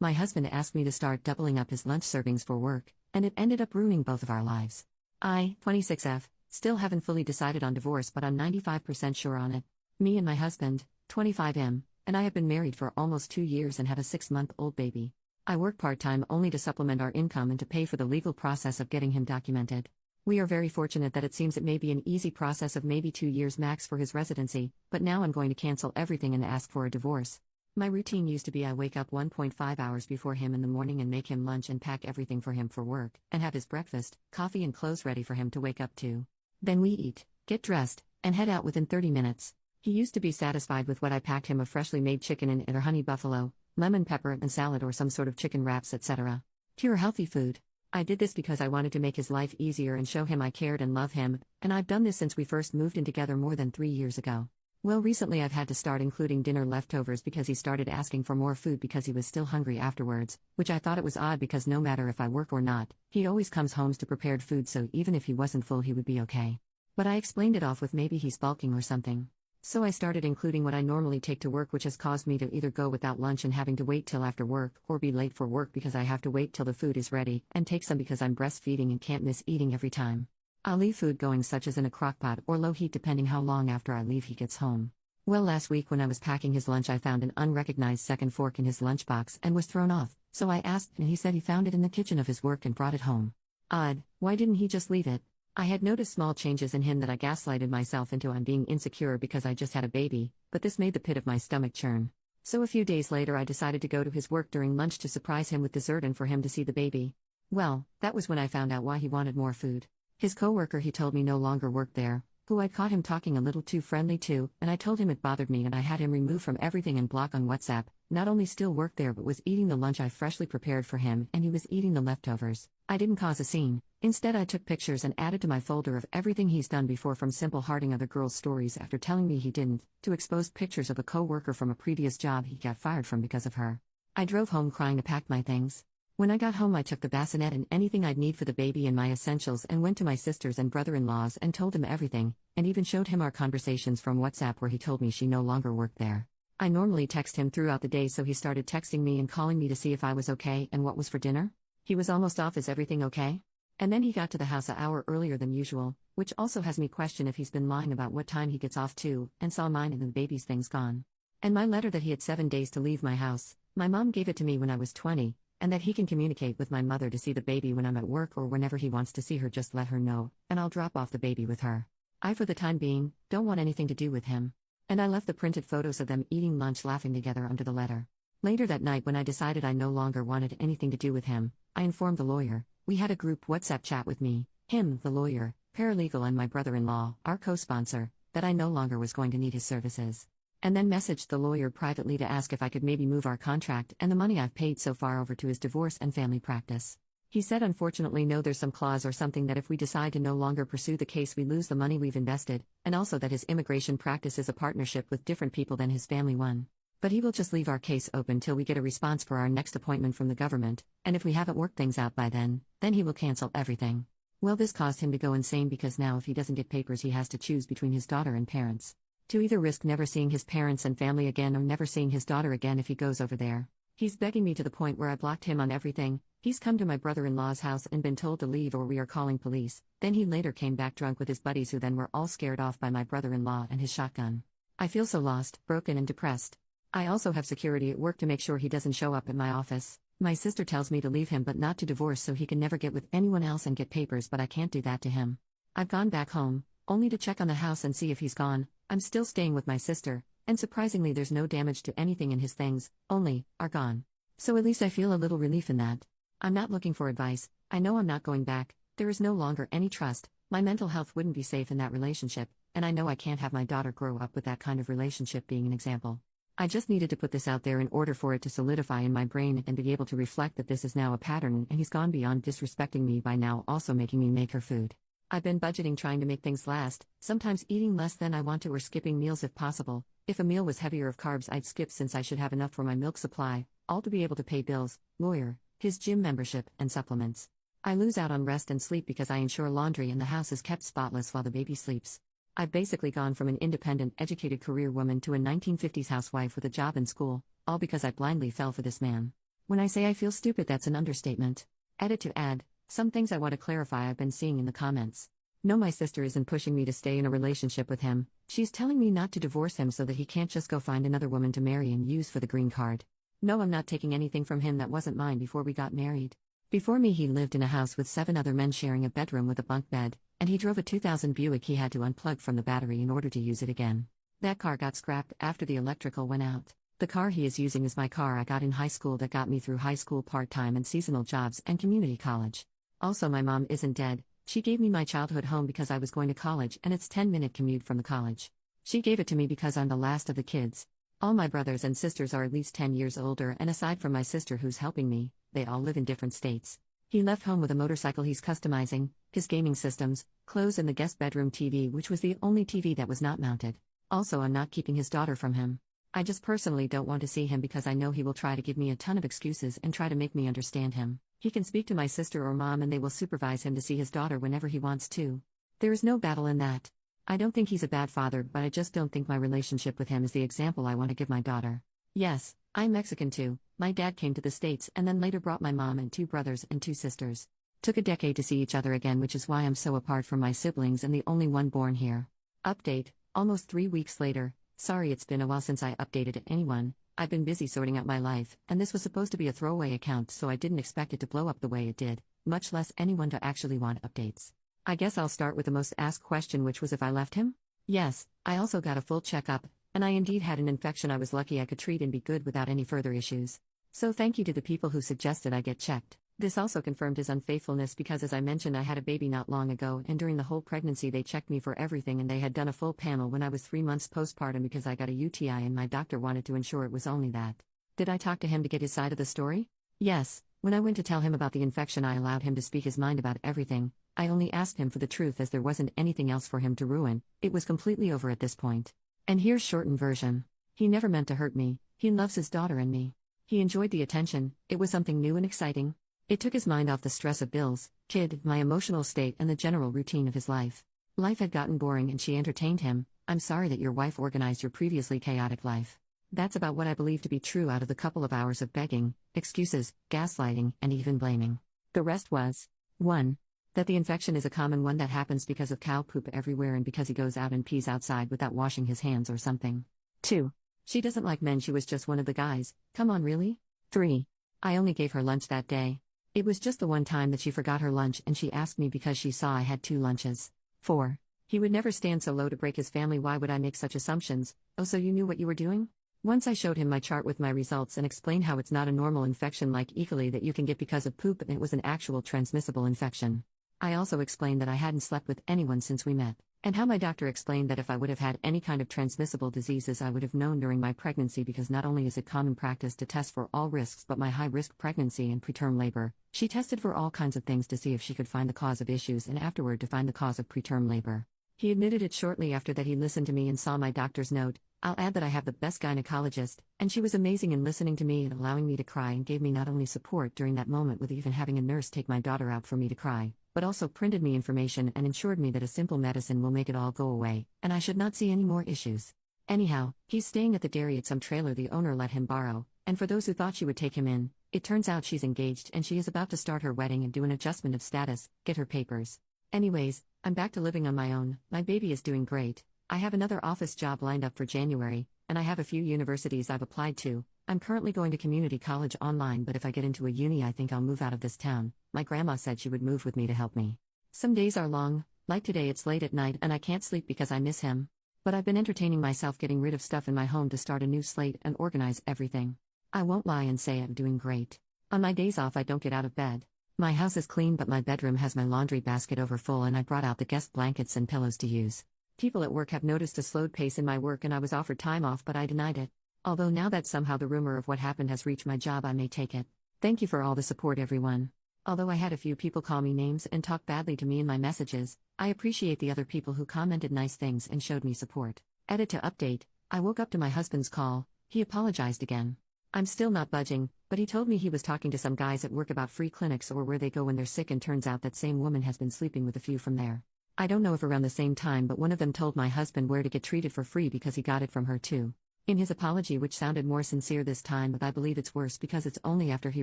My husband asked me to start doubling up his lunch servings for work, and it ended up ruining both of our lives. I, 26F, still haven't fully decided on divorce, but I'm 95% sure on it. Me and my husband, 25M, and I have been married for almost 2 years and have a 6-month-old baby. I work part-time only to supplement our income and to pay for the legal process of getting him documented. We are very fortunate that it seems it may be an easy process of maybe 2 years max for his residency, but now I'm going to cancel everything and ask for a divorce. My routine used to be I wake up 1.5 hours before him in the morning and make him lunch and pack everything for him for work, and have his breakfast, coffee and clothes ready for him to wake up to. Then we eat, get dressed, and head out within 30 minutes. He used to be satisfied with what I packed him of freshly made chicken and either honey buffalo, lemon pepper and salad or some sort of chicken wraps, etc. Pure healthy food. I did this because I wanted to make his life easier and show him I cared and love him, and I've done this since we first moved in together more than 3 years ago. Well, recently I've had to start including dinner leftovers because he started asking for more food because he was still hungry afterwards, which I thought it was odd because no matter if I work or not, he always comes home to prepared food, so even if he wasn't full he would be okay. But I explained it off with maybe he's bulking or something. So I started including what I normally take to work, which has caused me to either go without lunch and having to wait till after work, or be late for work because I have to wait till the food is ready, and take some because I'm breastfeeding and can't miss eating every time. I'll leave food going such as in a crockpot or low heat depending how long after I leave he gets home. Well, last week when I was packing his lunch I found an unrecognized second fork in his lunchbox and was thrown off, so I asked and he said he found it in the kitchen of his work and brought it home. Odd, why didn't he just leave it? I had noticed small changes in him that I gaslighted myself into on being insecure because I just had a baby, but this made the pit of my stomach churn. So a few days later I decided to go to his work during lunch to surprise him with dessert and for him to see the baby. Well, that was when I found out why he wanted more food. His coworker he told me no longer worked there, who I'd caught him talking a little too friendly to, and I told him it bothered me and I had him removed from everything and block on WhatsApp, not only still worked there but was eating the lunch I freshly prepared for him and he was eating the leftovers. I didn't cause a scene, instead I took pictures and added to my folder of everything he's done before, from simple hearting other girls' stories after telling me he didn't, to exposed pictures of a coworker from a previous job he got fired from because of her. I drove home crying to pack my things. When I got home I took the bassinet and anything I'd need for the baby and my essentials and went to my sisters and brother-in-laws and told them everything, and even showed him our conversations from WhatsApp where he told me she no longer worked there. I normally text him throughout the day, so he started texting me and calling me to see if I was okay and what was for dinner. He was almost off, is everything okay? And then he got to the house an hour earlier than usual, which also has me question if he's been lying about what time he gets off too, and saw mine and the baby's things gone. And my letter that he had 7 days to leave my house, my mom gave it to me when I was 20, and that he can communicate with my mother to see the baby when I'm at work or whenever he wants to see her, just let her know, and I'll drop off the baby with her. I, for the time being, don't want anything to do with him. And I left the printed photos of them eating lunch laughing together under the letter. Later that night when I decided I no longer wanted anything to do with him, I informed the lawyer. We had a group WhatsApp chat with me, him, the lawyer, paralegal and my brother-in-law, our co-sponsor, that I no longer was going to need his services. And then messaged the lawyer privately to ask if I could maybe move our contract and the money I've paid so far over to his divorce and family practice. He said unfortunately no, there's some clause or something that if we decide to no longer pursue the case we lose the money we've invested, and also that his immigration practice is a partnership with different people than his family one. But he will just leave our case open till we get a response for our next appointment from the government, and if we haven't worked things out by then he will cancel everything. Well, this caused him to go insane because now if he doesn't get papers he has to choose between his daughter and parents. To either risk never seeing his parents and family again or never seeing his daughter again if he goes over there. He's begging me to the point where I blocked him on everything. He's come to my brother-in-law's house and been told to leave or we are calling police. Then he later came back drunk with his buddies who then were all scared off by my brother-in-law and his shotgun. I feel so lost, broken and depressed. I also have security at work to make sure he doesn't show up at my office. My sister tells me to leave him but not to divorce so he can never get with anyone else and get papers, but I can't do that to him. I've gone back home, only to check on the house and see if he's gone. I'm still staying with my sister, and surprisingly there's no damage to anything in his things, only, are gone. So at least I feel a little relief in that. I'm not looking for advice, I know I'm not going back, there is no longer any trust, my mental health wouldn't be safe in that relationship, and I know I can't have my daughter grow up with that kind of relationship being an example. I just needed to put this out there in order for it to solidify in my brain and be able to reflect that this is now a pattern and he's gone beyond disrespecting me by now also making me make her food. I've been budgeting, trying to make things last, sometimes eating less than I want to or skipping meals if possible. If a meal was heavier of carbs I'd skip since I should have enough for my milk supply, all to be able to pay bills, lawyer, his gym membership, and supplements. I lose out on rest and sleep because I ensure laundry and the house is kept spotless while the baby sleeps. I've basically gone from an independent, educated career woman to a 1950s housewife with a job and school, all because I blindly fell for this man. When I say I feel stupid, that's an understatement. Edit to add, some things I want to clarify I've been seeing in the comments. No, my sister isn't pushing me to stay in a relationship with him. She's telling me not to divorce him so that he can't just go find another woman to marry and use for the green card. No, I'm not taking anything from him that wasn't mine before we got married. Before me, he lived in a house with 7 other men sharing a bedroom with a bunk bed, and he drove a 2000 Buick he had to unplug from the battery in order to use it again. That car got scrapped after the electrical went out. The car he is using is my car I got in high school that got me through high school part-time and seasonal jobs and community college. Also, my mom isn't dead. She gave me my childhood home because I was going to college and it's 10-minute commute from the college. She gave it to me because I'm the last of the kids. All my brothers and sisters are at least 10 years older, and aside from my sister who's helping me, they all live in different states. He left home with a motorcycle he's customizing, his gaming systems, clothes, and the guest bedroom TV, which was the only TV that was not mounted. Also, I'm not keeping his daughter from him. I just personally don't want to see him because I know he will try to give me a ton of excuses and try to make me understand him. He can speak to my sister or mom and they will supervise him to see his daughter whenever he wants to. There is no battle in that. I don't think he's a bad father, but I just don't think my relationship with him is the example I want to give my daughter. Yes, I'm Mexican too. My dad came to the States and then later brought my mom and 2 brothers and 2 sisters. Took a decade to see each other again, which is why I'm so apart from my siblings and the only one born here. Update, almost 3 weeks later. Sorry it's been a while since I updated anyone. I've been busy sorting out my life, and this was supposed to be a throwaway account, so I didn't expect it to blow up the way it did, much less anyone to actually want updates. I guess I'll start with the most asked question, which was if I left him? Yes, I also got a full checkup, and I indeed had an infection I was lucky I could treat and be good without any further issues. So thank you to the people who suggested I get checked. This also confirmed his unfaithfulness because, as I mentioned, I had a baby not long ago, and during the whole pregnancy they checked me for everything, and they had done a full panel when I was 3 months postpartum because I got a UTI and my doctor wanted to ensure it was only that. Did I talk to him to get his side of the story? Yes. When I went to tell him about the infection, I allowed him to speak his mind about everything. I only asked him for the truth as there wasn't anything else for him to ruin. It was completely over at this point. And here's shortened version. He never meant to hurt me. He loves his daughter and me. He enjoyed the attention. It was something new and exciting. It took his mind off the stress of bills, kid, my emotional state, and the general routine of his life. Life had gotten boring and she entertained him. I'm sorry that your wife organized your previously chaotic life. That's about what I believe to be true out of the couple of hours of begging, excuses, gaslighting, and even blaming. The rest was 1. That the infection is a common one that happens because of cow poop everywhere and because he goes out and pees outside without washing his hands or something. 2. She doesn't like men, she was just one of the guys. Come on, really? 3. I only gave her lunch that day. It was just the one time that she forgot her lunch and she asked me because she saw I had 2 lunches. 4. He would never stand so low to break his family. Why would I make such assumptions? Oh, so you knew what you were doing? Once I showed him my chart with my results and explained how it's not a normal infection like E. coli that you can get because of poop and it was an actual transmissible infection. I also explained that I hadn't slept with anyone since we met, and how my doctor explained that if I would have had any kind of transmissible diseases I would have known during my pregnancy because not only is it common practice to test for all risks but my high-risk pregnancy and preterm labor, she tested for all kinds of things to see if she could find the cause of issues and afterward to find the cause of preterm labor. He admitted it shortly after that he listened to me and saw my doctor's note. I'll add that I have the best gynecologist, and she was amazing in listening to me and allowing me to cry and gave me not only support during that moment with even having a nurse take my daughter out for me to cry, but also printed me information and ensured me that a simple medicine will make it all go away, and I should not see any more issues. Anyhow, he's staying at the dairy at some trailer the owner let him borrow, and for those who thought she would take him in, it turns out she's engaged and she is about to start her wedding and do an adjustment of status, get her papers. Anyways, I'm back to living on my own. My baby is doing great. I have another office job lined up for January, and I have a few universities I've applied to. I'm currently going to community college online, but if I get into a uni I think I'll move out of this town. My grandma said she would move with me to help me. Some days are long, like today it's late at night and I can't sleep because I miss him. But I've been entertaining myself getting rid of stuff in my home to start a new slate and organize everything. I won't lie and say I'm doing great. On my days off I don't get out of bed. My house is clean but my bedroom has my laundry basket over full and I brought out the guest blankets and pillows to use. People at work have noticed a slowed pace in my work and I was offered time off but I denied it. Although now that somehow the rumor of what happened has reached my job I may take it. Thank you for all the support everyone. Although I had a few people call me names and talk badly to me in my messages, I appreciate the other people who commented nice things and showed me support. Edit to update, I woke up to my husband's call. He apologized again. I'm still not budging, but he told me he was talking to some guys at work about free clinics or where they go when they're sick, and turns out that same woman has been sleeping with a few from there. I don't know if around the same time, but one of them told my husband where to get treated for free because he got it from her too. In his apology, which sounded more sincere this time, but I believe it's worse because it's only after he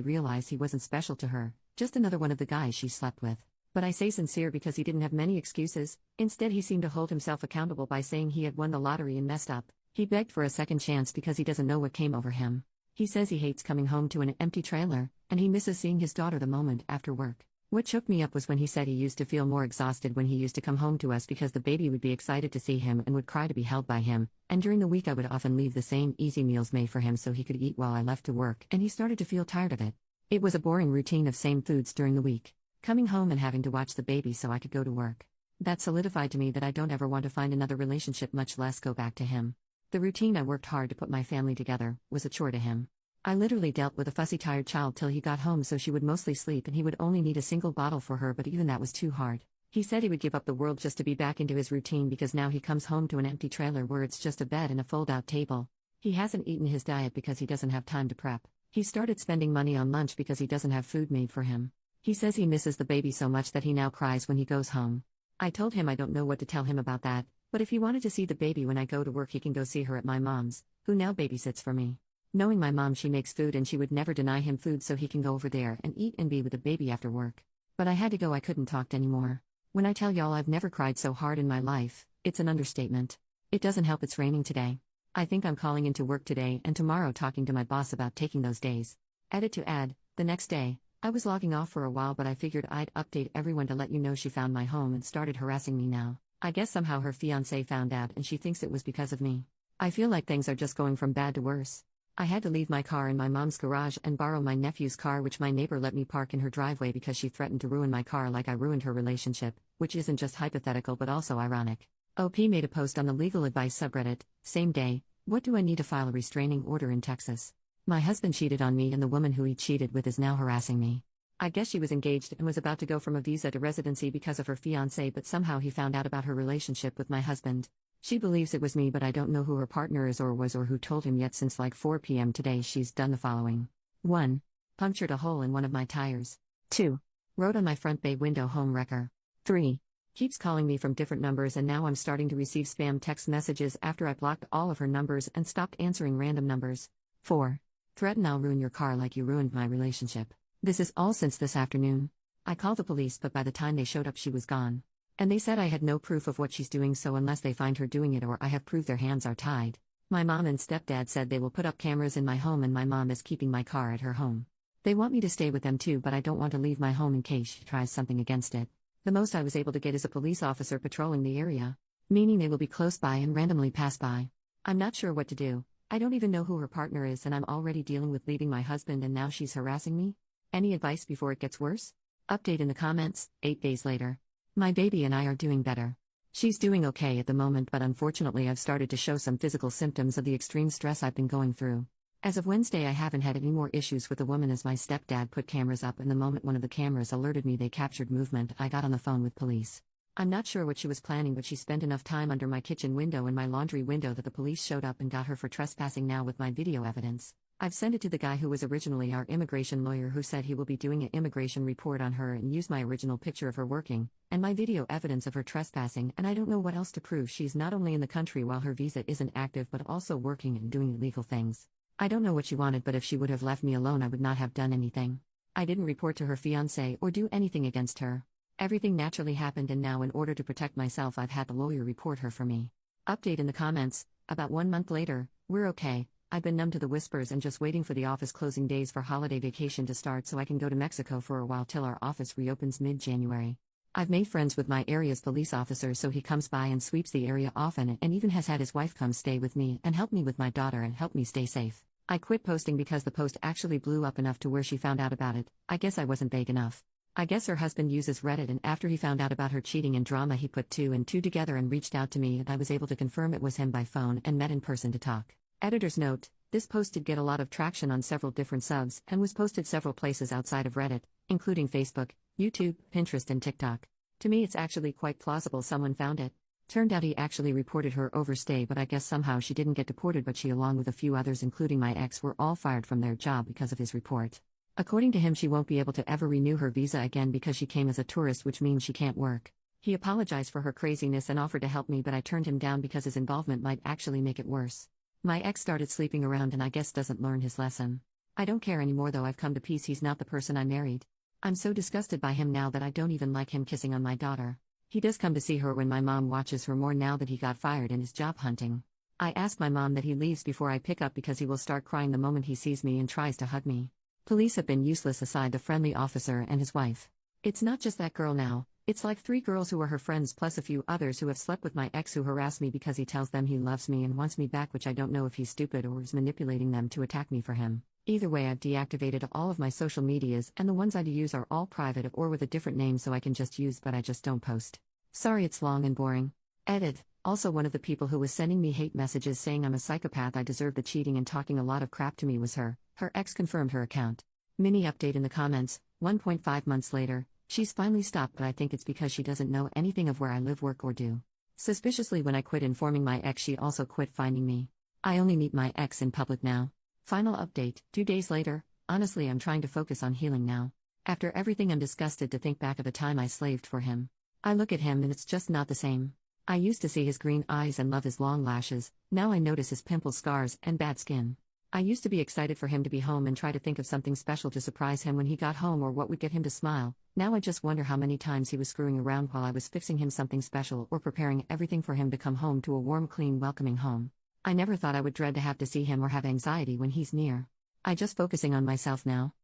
realized he wasn't special to her, just another one of the guys she slept with. But I say sincere because he didn't have many excuses. Instead, he seemed to hold himself accountable by saying he had won the lottery and messed up. He begged for a second chance because he doesn't know what came over him. He says he hates coming home to an empty trailer, and he misses seeing his daughter the moment after work. What shook me up was when he said he used to feel more exhausted when he used to come home to us because the baby would be excited to see him and would cry to be held by him, and during the week I would often leave the same easy meals made for him so he could eat while I left to work, and he started to feel tired of it. It was a boring routine of same foods during the week. Coming home and having to watch the baby so I could go to work. That solidified to me that I don't ever want to find another relationship, much less go back to him. The routine I worked hard to put my family together was a chore to him. I literally dealt with a fussy, tired child till he got home so she would mostly sleep and he would only need a single bottle for her, but even that was too hard. He said he would give up the world just to be back into his routine because now he comes home to an empty trailer where it's just a bed and a fold-out table. He hasn't eaten his diet because he doesn't have time to prep. He started spending money on lunch because he doesn't have food made for him. He says he misses the baby so much that he now cries when he goes home. I told him I don't know what to tell him about that, but if he wanted to see the baby when I go to work, he can go see her at my mom's, who now babysits for me. Knowing my mom, she makes food and she would never deny him food so he can go over there and eat and be with the baby after work. But I had to go, I couldn't talk anymore. When I tell y'all I've never cried so hard in my life, it's an understatement. It doesn't help it's raining today. I think I'm calling into work today and tomorrow talking to my boss about taking those days. Edit to add, the next day, I was logging off for a while but I figured I'd update everyone to let you know she found my home and started harassing me now. I guess somehow her fiancé found out and she thinks it was because of me. I feel like things are just going from bad to worse. I had to leave my car in my mom's garage and borrow my nephew's car, which my neighbor let me park in her driveway because she threatened to ruin my car like I ruined her relationship, which isn't just hypothetical but also ironic. OP made a post on the legal advice subreddit, same day, what do I need to file a restraining order in Texas? My husband cheated on me and the woman who he cheated with is now harassing me. I guess she was engaged and was about to go from a visa to residency because of her fiancé, but somehow he found out about her relationship with my husband. She believes it was me, but I don't know who her partner is or was or who told him yet. Since like 4 p.m. today she's done the following. 1. Punctured a hole in one of my tires. 2. Wrote on my front bay window home wrecker. 3. Keeps calling me from different numbers and now I'm starting to receive spam text messages after I blocked all of her numbers and stopped answering random numbers. 4. Threaten I'll ruin your car like you ruined my relationship. This is all since this afternoon. I called the police but by the time they showed up she was gone. And they said I had no proof of what she's doing, so unless they find her doing it or I have proof their hands are tied. My mom and stepdad said they will put up cameras in my home and my mom is keeping my car at her home. They want me to stay with them too, but I don't want to leave my home in case she tries something against it. The most I was able to get is a police officer patrolling the area, meaning they will be close by and randomly pass by. I'm not sure what to do. I don't even know who her partner is and I'm already dealing with leaving my husband and now she's harassing me. Any advice before it gets worse? Update in the comments, 8 days later. My baby and I are doing better. She's doing okay at the moment, but unfortunately I've started to show some physical symptoms of the extreme stress I've been going through. As of Wednesday I haven't had any more issues with the woman as my stepdad put cameras up and the moment one of the cameras alerted me they captured movement, I got on the phone with police. I'm not sure what she was planning, but she spent enough time under my kitchen window and my laundry window that the police showed up and got her for trespassing now with my video evidence. I've sent it to the guy who was originally our immigration lawyer who said he will be doing an immigration report on her and use my original picture of her working, and my video evidence of her trespassing, and I don't know what else to prove. She's not only in the country while her visa isn't active but also working and doing illegal things. I don't know what she wanted, but if she would have left me alone I would not have done anything. I didn't report to her fiancé or do anything against her. Everything naturally happened and now in order to protect myself I've had the lawyer report her for me. Update in the comments, about 1 month later, we're okay. I've been numb to the whispers and just waiting for the office closing days for holiday vacation to start so I can go to Mexico for a while till our office reopens mid-January. I've made friends with my area's police officer so he comes by and sweeps the area often and even has had his wife come stay with me and help me with my daughter and help me stay safe. I quit posting because the post actually blew up enough to where she found out about it. I guess I wasn't vague enough. I guess her husband uses Reddit and after he found out about her cheating and drama he put 2 and 2 together and reached out to me and I was able to confirm it was him by phone and met in person to talk. Editor's note, this post did get a lot of traction on several different subs and was posted several places outside of Reddit, including Facebook, YouTube, Pinterest and TikTok. To me it's actually quite plausible someone found it. Turned out he actually reported her overstay, but I guess somehow she didn't get deported, but she along with a few others including my ex were all fired from their job because of his report. According to him she won't be able to ever renew her visa again because she came as a tourist, which means she can't work. He apologized for her craziness and offered to help me, but I turned him down because his involvement might actually make it worse. My ex started sleeping around and I guess doesn't learn his lesson. I don't care anymore though, I've come to peace, he's not the person I married. I'm so disgusted by him now that I don't even like him kissing on my daughter. He does come to see her when my mom watches her more now that he got fired and is job hunting. I ask my mom that he leaves before I pick up because he will start crying the moment he sees me and tries to hug me. Police have been useless aside the friendly officer and his wife. It's not just that girl now, it's like 3 girls who are her friends plus a few others who have slept with my ex who harass me because he tells them he loves me and wants me back, which I don't know if he's stupid or is manipulating them to attack me for him. Either way, I've deactivated all of my social medias and the ones I do use are all private or with a different name so I can just use but I just don't post. Sorry it's long and boring. Edit. Also, one of the people who was sending me hate messages saying I'm a psychopath, I deserve the cheating and talking a lot of crap to me was her. Her ex confirmed her account. Mini update in the comments, 1.5 months later, she's finally stopped but I think it's because she doesn't know anything of where I live, work or do. Suspiciously, when I quit informing my ex, she also quit finding me. I only meet my ex in public now. Final update, 2 days later. Honestly, I'm trying to focus on healing now. After everything, I'm disgusted to think back of the time I slaved for him. I look at him and it's just not the same. I used to see his green eyes and love his long lashes, now I notice his pimple scars and bad skin. I used to be excited for him to be home and try to think of something special to surprise him when he got home or what would get him to smile. Now I just wonder how many times he was screwing around while I was fixing him something special or preparing everything for him to come home to a warm, clean, welcoming home. I never thought I would dread to have to see him or have anxiety when he's near. I just focusing on myself now.